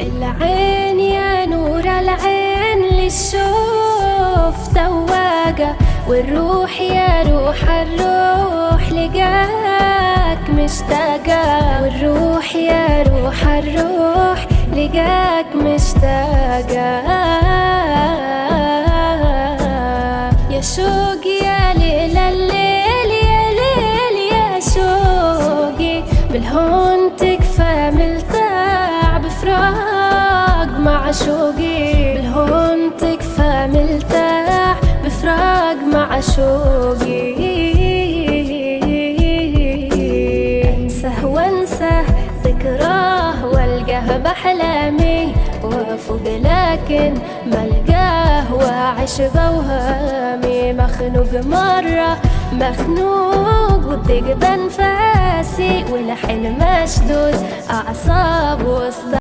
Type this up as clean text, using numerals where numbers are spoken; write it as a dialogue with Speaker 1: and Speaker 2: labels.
Speaker 1: العين يا نور العين للشوف تواقة، والروح يا روح الروح لقاك مشتاقة، والروح يا روح الروح لقاك مشتاقة. يا شوق يا ليل الليل يا ليل يا شوقي، بالهون تكفى ملتاع بفراق معشوقي، بالهون تكفى ملتاع بفراق معشوقي. انسه وانسى ذكراه والقاه بأحلامي وافوق لكن ملقاه واعيش بوهامي، مخنوق مرة مخنوق وضيق بانفاسي، والحين مشدود اعصاب وسط